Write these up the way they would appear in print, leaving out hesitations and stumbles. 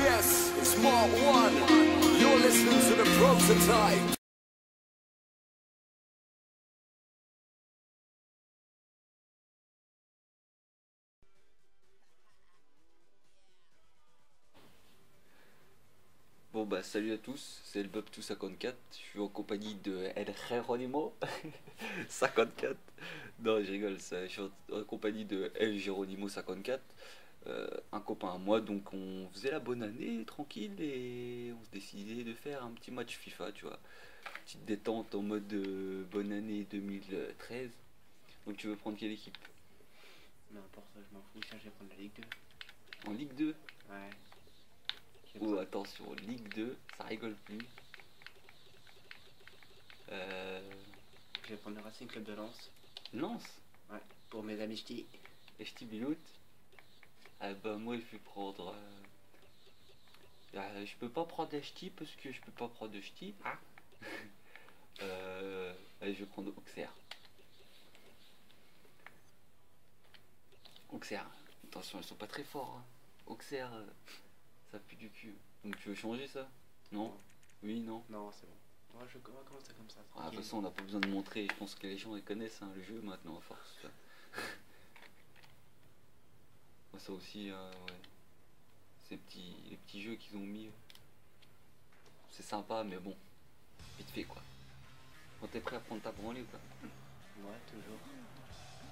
Yes, it's Mark 1. You're listening to the prototype. Bon bah salut à tous, c'est le Bub254, je suis en compagnie de El Geronimo 54. Non je rigole, je suis en compagnie de El Geronimo 54, un copain à moi, donc on faisait la bonne année tranquille et on se décidait de faire un petit match FIFA, tu vois. Petite détente en mode bonne année 2013. Donc tu veux prendre quelle équipe? N'importe, je m'en fous, tiens, je vais prendre la Ligue 2. En Ligue 2? Ouais. Oh attention, Ligue 2, ça rigole plus. Je vais prendre le Racing Club de Lens. Lens? Ouais, pour mes amis ch'tis. Et ch'ti Bilout? Ah bah moi je vais prendre... je peux pas prendre des ch'tis parce que je peux pas prendre de ch'tis. Ah. Allez, je vais prendre Auxerre. Auxerre, attention, ils sont pas très forts. Hein. Auxerre, ça pue du cul. Donc tu veux changer ça? Non? Oui, non? Non, c'est bon. Ouais, on va commencer comme ça. Ah, de toute façon, on n'a pas besoin de montrer. Je pense que les gens ils connaissent hein, le jeu maintenant à force. Tu vois. Ça aussi, ouais. Les petits jeux qu'ils ont mis, c'est sympa, mais bon, vite fait quoi. Quand t'es prêt à prendre ta branlée ou quoi? Ouais, toujours.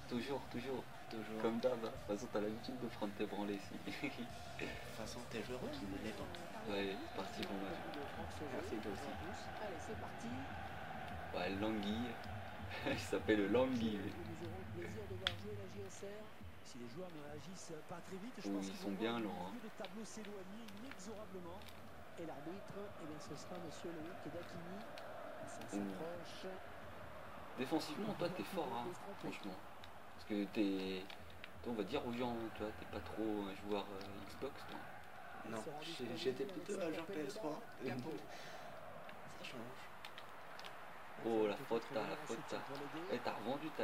Toujours. Toujours. Comme d'hab, hein. De toute façon, t'as l'habitude de prendre tes branlées ici. De toute façon, t'es joueur qui ne l'est pas. Ouais, c'est parti pour moi. Merci, toi aussi. Allez, c'est parti. Ouais, l'anguille. Il s'appelle l'anguille. Nous aurons le plaisir de voir jouer la JSR. Si les joueurs ne réagissent pas très vite, je pense Ils qu'ils sont vont bien voir lents. le milieu de tableau s'éloigner inexorablement. Et l'arbitre, eh bien, ce sera monsieur Loïc Dakini. Ça s'approche. Défensivement, toi, t'es fort, hein, franchement. Parce que t'es... On va dire aux gens, tu vois, t'es pas trop un joueur Xbox, toi. Non, j'étais plutôt un joueur PS3. Ça change. Oh, la faute. Eh, t'as revendu ta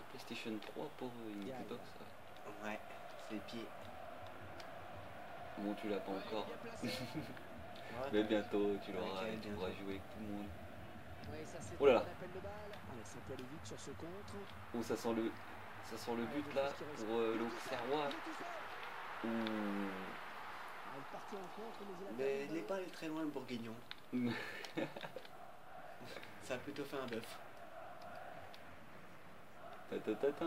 PlayStation 3 pour une Xbox, ça. Ouais, c'est le pied. Bon, tu l'as pas encore. Ouais, Mais bientôt, tu l'auras ok, et tu pourras bientôt. jouer avec tout le monde. Ouais, ça, c'est Oh là là. un appel de balle. Allez, ça peut aller vite sur ce contre. Oh, ça sent le but là pour l'Auxerrois. Ouh. Ah, il partit en contre, Mais il n'est pas allé très loin, le Bourguignon. Ça a plutôt fait un bœuf. Ta-ta-ta-ta.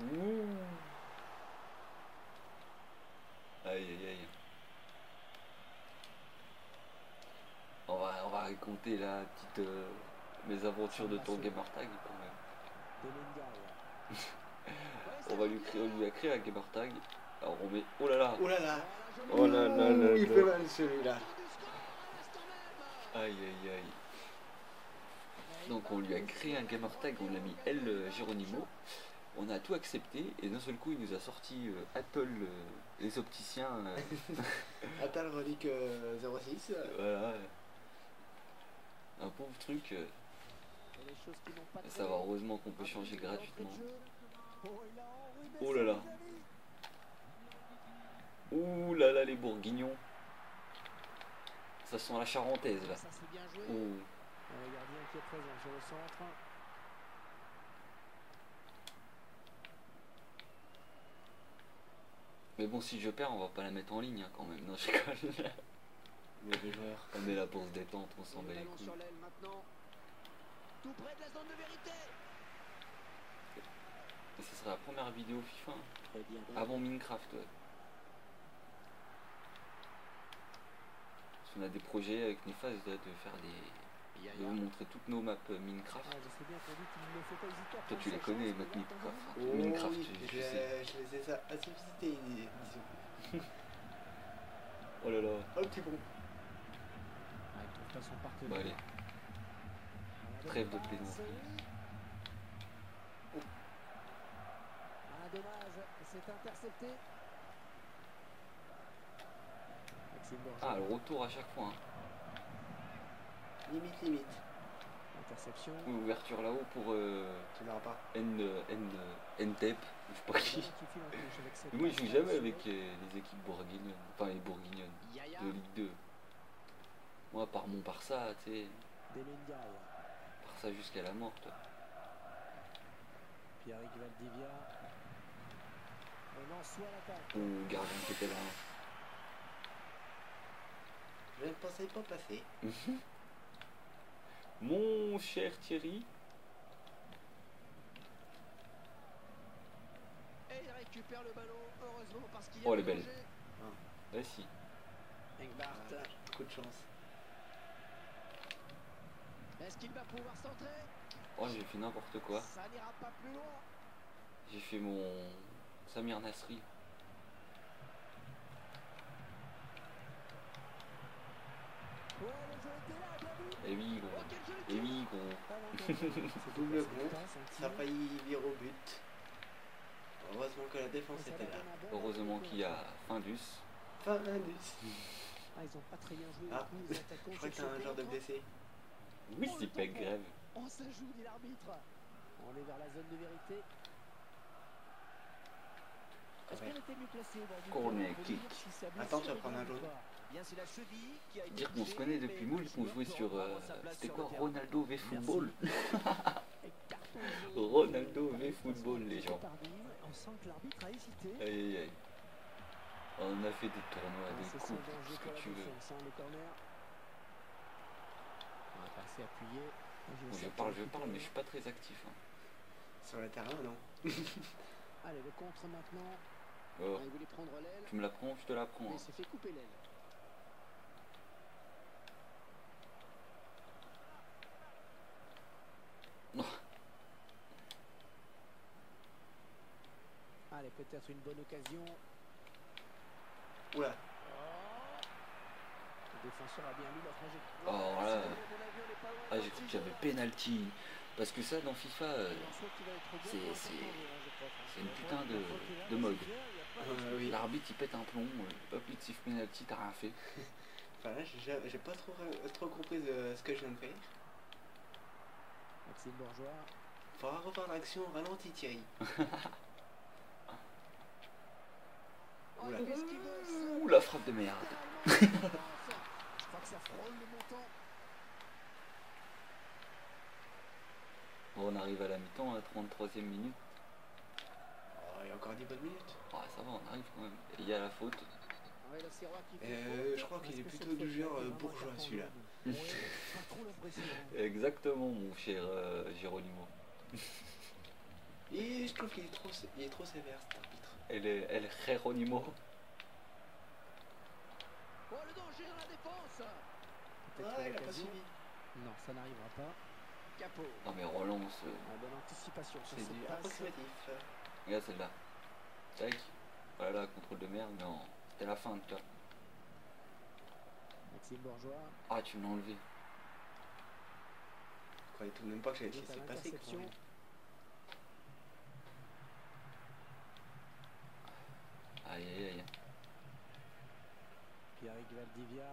Ouh. Aïe. On va raconter la petite mésaventures de ton gamer tag quand même. On lui a créé un gamer tag. Alors on met. Oh là là. Oh là là. Oh là là. Il fait mal celui-là. Aïe. Donc on lui a créé un gamer tag, on l'a mis El Geronimo. On a tout accepté et d'un seul coup il nous a sorti Apple, les opticiens. Attal Relique 06. Voilà. Un pauvre truc. Ça va, heureusement qu'on peut changer gratuitement. Oh là là. Ouh là là les bourguignons. Ça sent la charentaise là. Oh. Le gardien qui est présent sur le centre. Mais bon, si je perds, on va pas la mettre en ligne hein, quand même. Non, je rigole. Mauvais joueur. On est là pour se détendre, on s'en bat les couilles. Sur l'aile maintenant. Tout près de la zone de vérité. Et ce sera la première vidéo FIFA Très bien. avant Minecraft. Ouais. Parce qu'on a des projets avec Nefas de faire de vous montrer toutes nos maps Minecraft. Ah, je sais bien qu'on dit qu'il ne faut pas hésiter à Toi tu les prendre sa connais, chance, maps mais là, Minecraft. quand même, Minecraft, oui, tu sais. je les ai assez visités, disons. Oh là là. Oh, petit bon. Ah, il trouve pas son partenaire. Bon allez, trêve de plaisanterie. Ah, dommage, c'est intercepté. Maxime Borja. Ah, le retour à chaque fois. Hein. Limite. Interception. Ouverture là-haut pour Tu n'auras pas. N-tape. Je sais pas qui. Moi, je joue jamais avec les équipes bourguignonnes, enfin les bourguignonnes de Ligue 2. Moi, par mon Barça, tu sais, Barça jusqu'à la mort, toi. Pierre-Eric Valdivia. On en soit l'attaque. Ou gardien qui était là. Je ne pensais pas passer. Mon cher Thierry. Et il récupère le ballon, heureusement parce qu'il y a Oh, le elle est belle. danger. Bah si. Engbart. Beaucoup de chance. Est-ce qu'il va pouvoir centrer? Oh, j'ai fait n'importe quoi. Ça n'ira pas plus loin. J'ai fait mon Samir Nasri. Ouais, le jeu était là, bien vu. Et oui, Oh, gros. quel jeu Et oui, gros. C'est double contre. Ça a failli virer au but. Heureusement que la défense était là. Heureusement qu'il y a Findus. Fin d'indice. Ah, ils ont pas très bien joué. Ah, les attaquants je crois que sur t'as un ce genre de contre. blessé. Oui, c'est pas grave. Oh, ça joue, dit l'arbitre. On est vers la zone de vérité. Est-ce Ouais. qu'elle était mieux placée au bord du Corner terrain pour kick. dire si sa blessure Attends, tu vas est prendre un grave ou jaune. pas? Bien, c'est la cheville qui a été Dire qu'on se touchée, connaît mais depuis le moule, qu'on joueur jouait peut sur. reprendre sa place C'était sur quoi le terrain. Ronaldo v Football. Et carton jaune. Ronaldo v Football, les gens. Tardive, on sent que l'arbitre a hésité. Aïe aïe aïe. On a fait des tournois, Ah, des c'est coupes, sans tout danger ce pour que la tu veux. défense, hein, le corner. On va passer appuyé. Bon, je parle, mais je suis pas très actif. Hein. Sur le terrain, non. Allez, le contre maintenant. Oh, Ah, il voulait prendre l'aile, tu me la prends, je te la prends. mais Hein. il s'est fait couper l'aile. Non. Allez, peut-être une bonne occasion. Oula. Le défenseur a bien lu la trajectoire. Oh là. À mon avis, on est pas loin Ah, d'un j'ai cru petit qu'il y avait jeu. penalty. Parce que ça, dans FIFA, Et on souhaite qu'il va être bon c'est- pour un c'est- certain jour, hein, je crois. c'est une Ouais, putain la de- fois qu'il a, de mode. c'est clair, il y a pas de Oui. l'arbitre il pète un plomb, hop, il te siffle penalty, t'as rien fait. Enfin là, j'ai pas trop compris ce que je viens de faire. Maxime Bourgeois. Faudra revoir l'action au ralenti, Thierry. Oh, Oula. qu'est-ce qu'il veut, ça? Ouh, la frappe de merde. Littéralement, je crois que ça frôle le montant. Bon, on arrive à la mi-temps, à 33e minute. Oh, il y a encore 10 bonnes minutes. Ah, ça va, on arrive quand même. Et il y a la faute. Ouais, là, c'est Roy qui fait faute. Je crois qu'il est Est-ce que plutôt cette du faute genre est vraiment bourgeois, importante? celui-là. Ouais, pas trop l'impression. Exactement, mon cher Geronimo. Et je trouve qu'il est trop sévère, cet arbitre. El Geronimo. Oh, le danger dans la défense. Peut-être Ah, il a pas l'occasion. suivi. Non, ça n'arrivera pas. Capot. Non, mais relance. La bonne anticipation sur C'est cette du passe. approximatif. Regarde celle-là. Tac. Voilà, contrôle de merde. Non, c'était la fin, toi. Maxime Bourgeois. Ah, tu me l'as enlevé. Je croyais tout de même pas que j'allais te Juste à laisser passer. l'interception. Quand même. Aïe, aïe, aïe. Pierre-Eric Valdivia.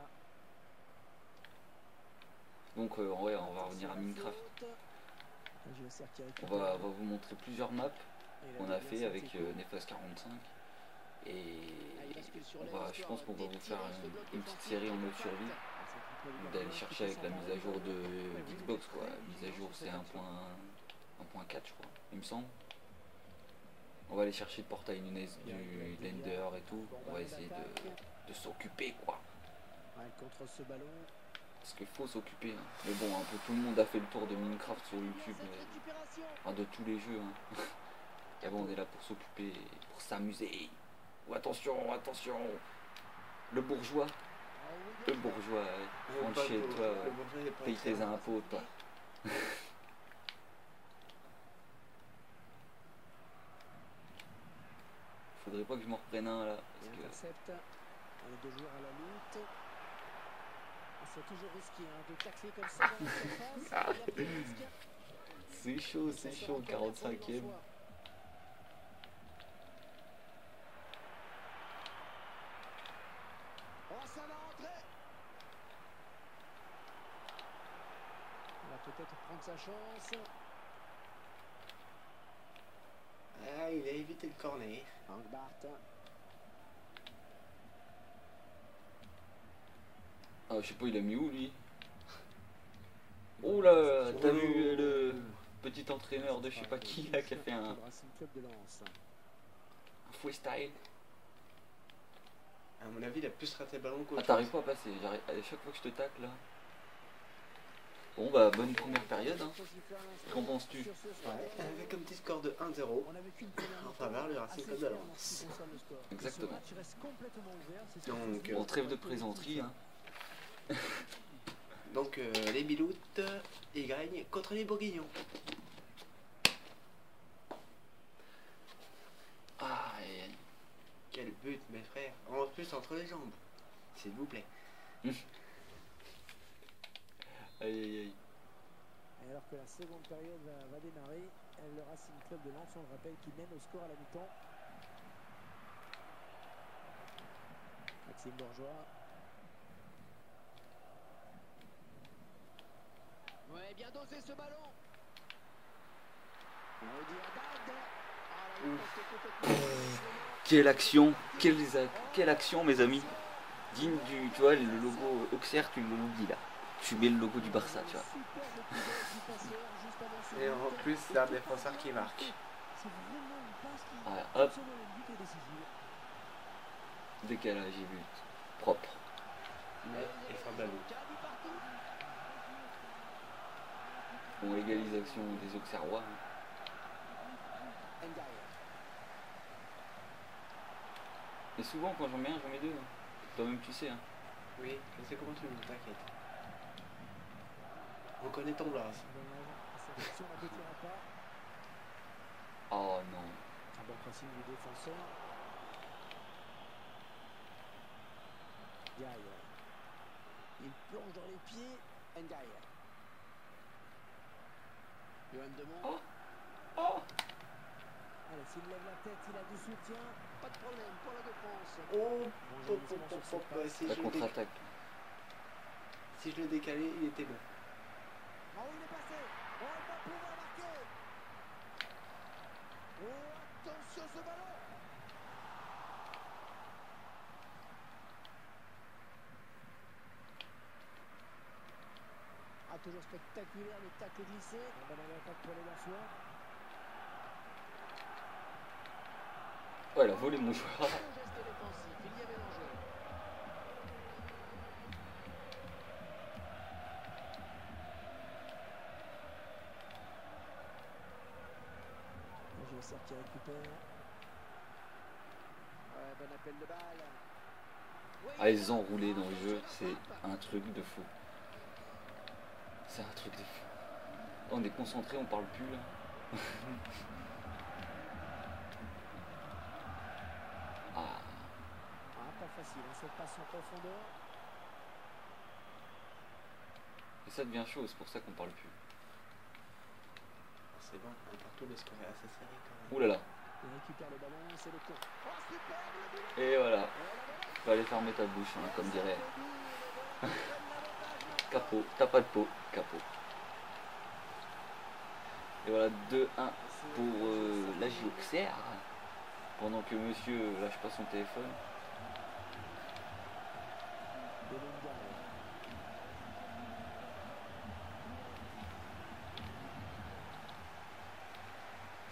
Donc, ouais, on va revenir à Minecraft. On va vous montrer plusieurs maps qu'on a fait avec Nefas 45. Et je pense qu'on va vous faire une petite série en mode survie. Donc d'aller chercher avec la mise à jour de Xbox, quoi. La mise à jour, c'est 1.4, je crois, il me semble. On va aller chercher le portail Nunes du Lender et tout. On va essayer de s'occuper, quoi. Contre ce ballon. Parce qu'il faut s'occuper. Hein. Mais bon, un peu tout le monde a fait le tour de Minecraft sur YouTube. Enfin, de tous les jeux. Hein. Et bon, on est là pour s'occuper, pour s'amuser. Oh, attention, attention. Le bourgeois. Le bourgeois, ouais. Rentre chez toi, ouais. Paye tes impôts, toi. Faudrait pas que je m'en reprenne un là. Parce que... Intercepte. Les deux joueurs à la lutte. C'est toujours risqué hein, de tacler comme ça dans la surface. Il y a plus de risque. C'est chaud, 45e. Oh, ça va rentrer. Il va peut-être prendre sa chance. Ah, il a évité éviter le corner. Frank Barth. Ah, je sais pas, il a mis où lui? Oh là, t'as vu le petit entraîneur de je sais pas qui là qui a fait un Racing Club de Lens. freestyle? À mon avis, il a plus raté le ballon Ah, qu'autre t'arrives chose. pas à passer, j'arrive à chaque fois que je te tacle là. Bon bah bonne première période hein. Qu'en penses-tu? Ouais, avec un petit score de 1-0 On avait qu'une première en faveur du Racing Club de Lens. Exactement. Donc, Bon, trêve de plaisanterie hein. donc les Biloutes, ils gagnent contre les Bourguignons. Ah, aïe, Quel but, mes frères. En plus, entre les jambes. S'il vous plaît. aïe. Aïe aïe aïe. Et alors que la seconde période va démarrer, le Racing Club de Lens, on le rappelle, qui mène au score à la mi-temps. Maxime Bourgeois. Ouais, bien dosé ce ballon. Rudy Haddad. Ah, là, il était complètement- Quelle action, quelle action mes amis. Digne du, tu vois, le logo Auxerre, tu le oublies là. Tu mets le logo du Barça, tu vois. Et en plus, c'est un défenseur qui marque. Ouais, hop, décalage et but. Propre. Mais il frappe la but. Bon, égalisation des Auxerrois. hein. Et souvent quand j'en mets un, j'en mets deux. hein. Toi-même tu sais. Hein. Oui, je sais comment tu me t'inquiète. On connaît ton blaze. Oh non. Un bon pressing du défenseur. Ndiaye. Il plonge dans les pieds. Ndiaye. Johan Demont. Oh. Oh. Allez, s'il lève la tête, il a du soutien. Pas de problème pour la défense. Oh, Bon pop, rebondissement pop, sur pop, cette pop. passe. La contre-attaque. Si je le décalais, il était bon. Oh, il est passé. Oh, il va pouvoir marquer. Oh, attention ce ballon. Ah, toujours spectaculaire le tacle glissé. Un bon attaque pour les Lensois. Ouais, elle a volé mon joueur. Bon geste défensif, il y avait l'enjeu. Joseph qui récupère. Ouais, bon appel de balle. Oui, Ah, ils ont roulé dans le jeu, c'est un truc de fou. C'est un truc de fou. On est concentré, on parle plus là. Ah, Ah, pas facile, hein, cette passe en profondeur. et ça devient chaud, c'est pour ça qu'on parle plus. C'est bon, partout le score est assez serré quand même. Ouh là là. Il récupère le ballon, c'est le con. Oh, superbe le but. Et voilà. Fallait fermer ta bouche, hein, comme dirait. Capot, t'as pas de peau, capot. Et voilà, 2-1 pour l'AJ Auxerre. Pendant que monsieur lâche pas son téléphone.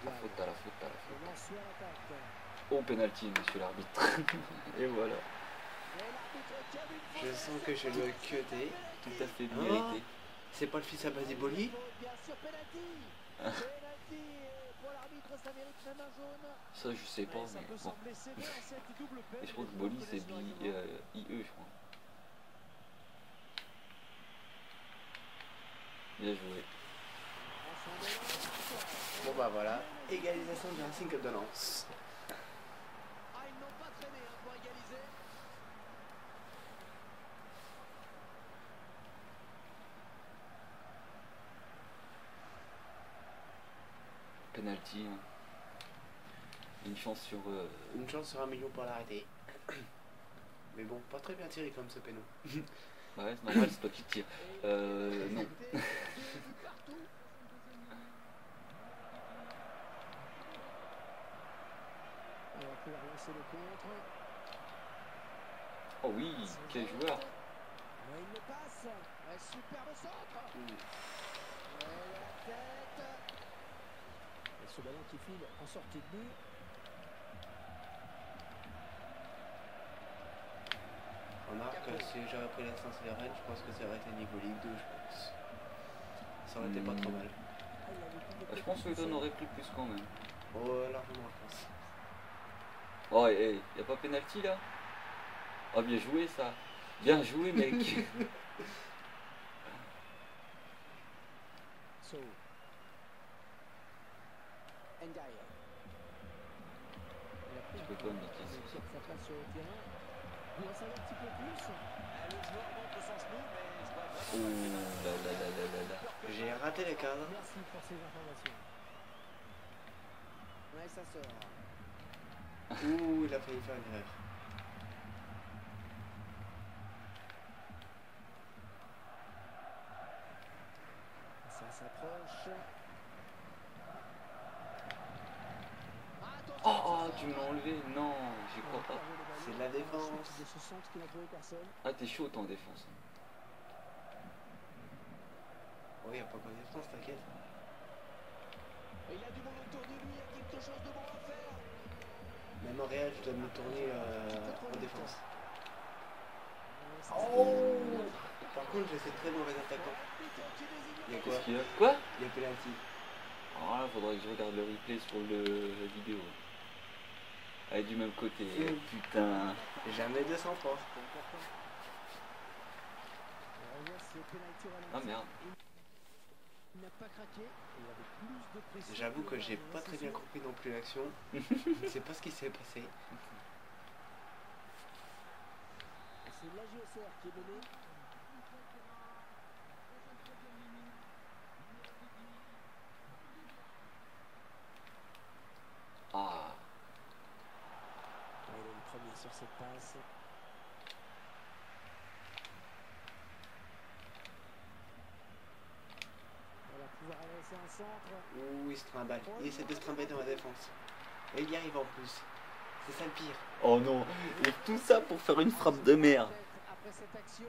La faute à la faute à la faute. Oh, penalty, monsieur l'arbitre. Et voilà. Je sens que je dois cuter. Tout à fait Ah. mérité. C'est pas le fils à Basiboli? Ça, je sais pas, mais bon. Et je crois que Boli, c'est IE, je crois. Bien joué. Bon bah voilà, égalisation du Racing Club de Lens. Ah, ils n'ont pas traîné hein, pour égaliser. Penalty. Hein. Une chance sur. Une chance sur 1 million pour l'arrêter. Mais bon, pas très bien tiré comme ce péno. Bah ouais, c'est normal, c'est toi qui tire. Non. pouvoir lancer le contre. Oh oui, quel joueur. Ouais, il le passe. Ouais, superbe centre. Ouais, la tête. Et ce ballon qui file en sortie de but. Remarque, si j'aurais pris l'essence de Rennes, je pense que ça aurait été niveau Ligue 2, je pense. Ça aurait été pas trop mal. Ah, il avait plus de Je pense que tête. on aurait pris plus quand même. Oh, largement, je pense. Oh, et y a pas penalty là? Oh, bien joué ça. Bien joué, mec. So. Ndiaye. Tu peux pas me niquer Il ça. tire sa place sur le terrain. Vous en savez un petit peu plus? Le joueur montre son genou, mais je vois Oh vraiment là là là là là là. J'ai raté les cadres. Merci pour ces informations. Ouais, ça sort. Ouh, il a failli faire une erreur. Ça s'approche. Oh, oh, tu me l'as enlevé. Non, j'y crois pas. C'est de la défense. De ce centre qui n'a trouvé personne. Ah, t'es chaud en défense. Oh, il n'y a pas qu'en défense, t'inquiète. Et il a du monde autour de lui, il y a quelque chose de bon à faire. Même en réel, je dois me tourner en défense. Oh, Par contre, j'ai fait très mauvais attaquant. Il y a quoi? Qu'est-ce qu'il y a? Quoi? Il y a penalty. Alors là, faudrait que je regarde le replay sur la vidéo. Elle est du même côté. Putain. Jamais 203. Ah merde. Il n'a pas craqué. Il avait plus de pression. J'avoue que j'ai pas très bien compris non plus l'action. Je ne sais pas ce qui s'est passé. C'est la JOCR qui est menée. Ah. Il est le premier sur cette passe. On va pouvoir adresser un centre. Ouh, il se trimballe. Il essaie de se trimballer dans la défense. Et il y arrive en plus. C'est ça le pire. Oh non. Et tout ça pour faire une frappe de merde. Après cette action,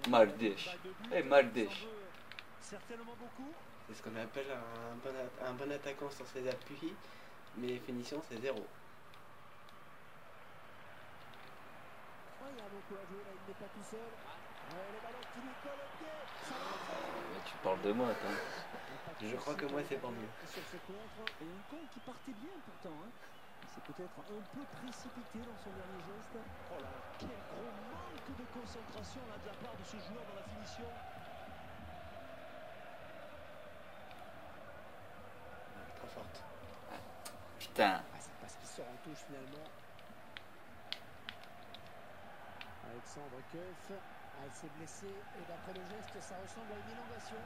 Maldèche. Eh, Maldèche. certainement beaucoup. C'est ce qu'on appelle un bon attaquant sur ses appuis. Mais finition, c'est 0. ouais, il y a beaucoup à jouer là, il n'est pas tout seul. Ouais, le ballon qui lui colle au pied. Ça va. Tu parles de moi, attends. Je crois que moi, c'est pas mieux. Sur ce contre, Et une compte qui partait bien pourtant. Hein. Il s'est peut-être un peu précipité dans son dernier geste. Oh là, quel gros manque de concentration là de la part de ce joueur dans la finition. Trop forte. Putain. ah, c'est parce qu'il sort en touche finalement. Alexandre Keuf, il s'est blessé et d'après le geste, ça ressemble à une inondation.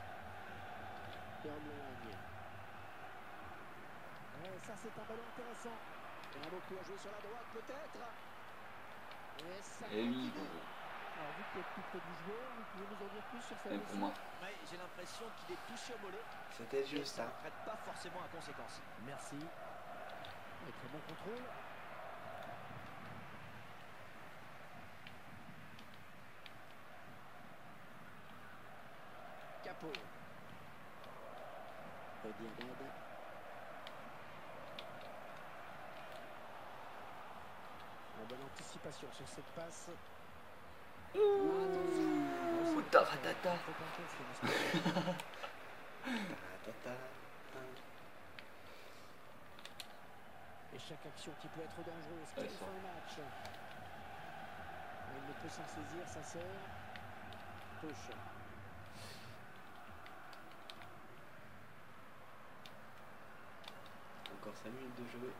Pierre Blondier. Ouais, ça c'est un ballon intéressant. Il y a beaucoup à jouer sur la droite peut-être. Et ça Et oui. continue. Alors vous qui êtes plus près du joueur, vous pouvez nous en dire plus sur cette Même pour moi. Ouais, j'ai l'impression qu'il est touché au mollet. C'était Et juste ça ça. ne prête pas forcément à conséquence. Merci. Et très bon contrôle. Capot. Diabède. La bonne anticipation sur cette passe. Ouh, taratata. Et chaque action qui peut être dangereuse, quelle fin de match. Il ne peut s'en saisir, ça sert. Touche. Encore 5 minutes de jeu.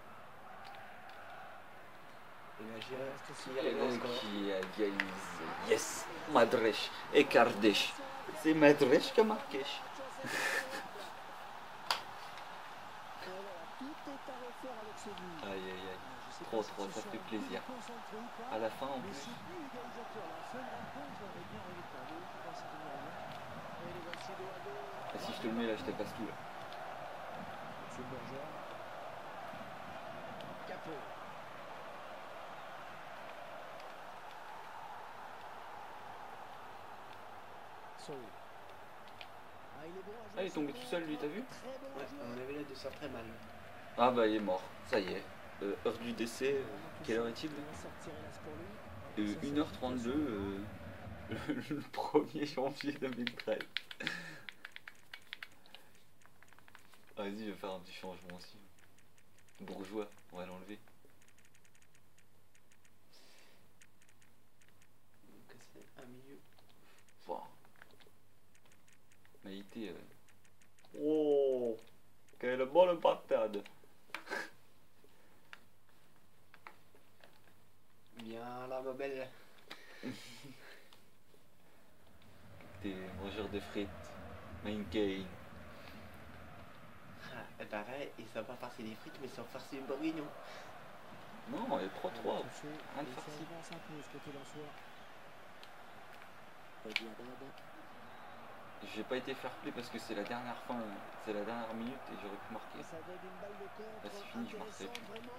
Et la Il Gira reste qui Et arrive au là, score. qui égalise. Yes. Madresh. Et Kardesh. C'est Madresh qui a marqué. Tout est à refaire avec ce but. Aïe aïe aïe. Je sais Trop, pas si trop, ce ça sont fait un plaisir. but concentré ou pas, À la fin en mais plus. ce but égalisateur, la seule rencontre est bien réglée pour nous dans cette numéro 1. Et les voici dos à dos. Et si je te le mets là, je te passe tout là. C'est Bourgeois. Capot. Sow. Ah, il est bon à jouer Ah, il est tombé son tout seul, lui, t'as vu? Très bon Ouais, joueur. on avait l'air de sort très mal. Ah bah il est mort, ça y est. Heure du décès, quelle heure est-il? On va sortir, hélas, pour lui. Ça, c'est 1h32 le 1er janvier 2013. Vas-y, je vais faire un petit changement aussi. Bourgeois, on va l'enlever. Donc c'est un milieu. Wow. Maïté. Oh, quelle bonne patate. Bien là, ma belle. T'es mangeur de frites. Main gain. Ah, et pareil, ils savent pas farcer des frites, mais ils savent farcer une bourguignon. Non, il y a 3-3. Touché, Un de et farci. ça avance un peu ce côté lensois. Freddy Haddad. J'ai pas été fair play parce que c'est la dernière fin, c'est la dernière minute et j'aurais pu marquer. Et ça donne une balle de contre Là, c'est fini, je marquerai intéressante, plus. vraiment.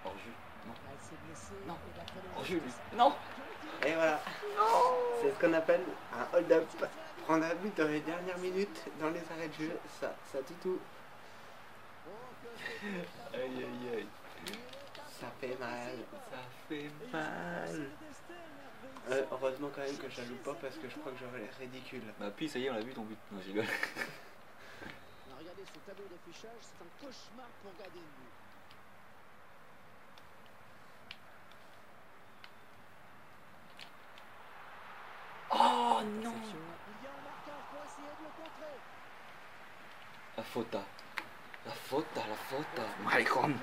Hors jeu. Non. Ah, il s'est blessé. Non. Et d'après le Hors geste, jeu, lui. c'est- Non. Et voilà. C'est ce qu'on appelle un hold-up. Prendre un but dans les dernières minutes, dans les arrêts de jeu, ça dit tout. Oh, que c'est Aïe aïe aïe. Ça fait mal. Ça fait C'est mal. le destin, merveille. Heureusement quand même que je la loupe pas parce que je crois que j'aurais l'air ridicule. Bah puis ça y est, on a vu ton but. Non, j'ai rigole. Alors, regardez ce tableau d'affichage, c'est un cauchemar pour garder une but. Oh non. Réception. Il y a un marquage pour essayer de le contrer. La faute. La faute. Maicon.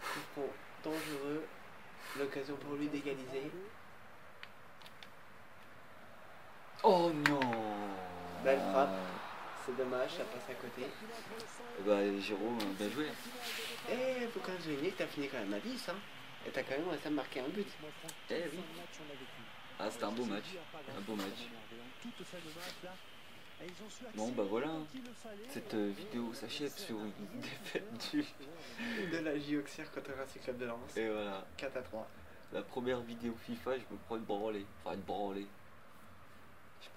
Coup franc dangereux. L'occasion pour lui d'égaliser. Oh non. Belle frappe. C'est dommage, ça passe à côté. Bah Jérôme, bien joué. Eh, faut quand même souligner que t'as fini quand même à 10, hein. Et t'as quand même réussi à marquer un but. Eh oui. Ah, c'était un beau match. Un beau match. Bon bah voilà. Cette vidéo s'achève sur une défaite du... De la J Auxerre contre le Racing Club de Lens. Et voilà. 4-3. La première vidéo FIFA, je me prends une branlée. Enfin une branlée. Je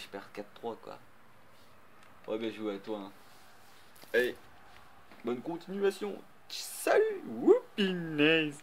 perds 4-3 quoi. Ouais, bien joué à toi. Hein. Allez, bonne continuation. Salut. Whoopinaise.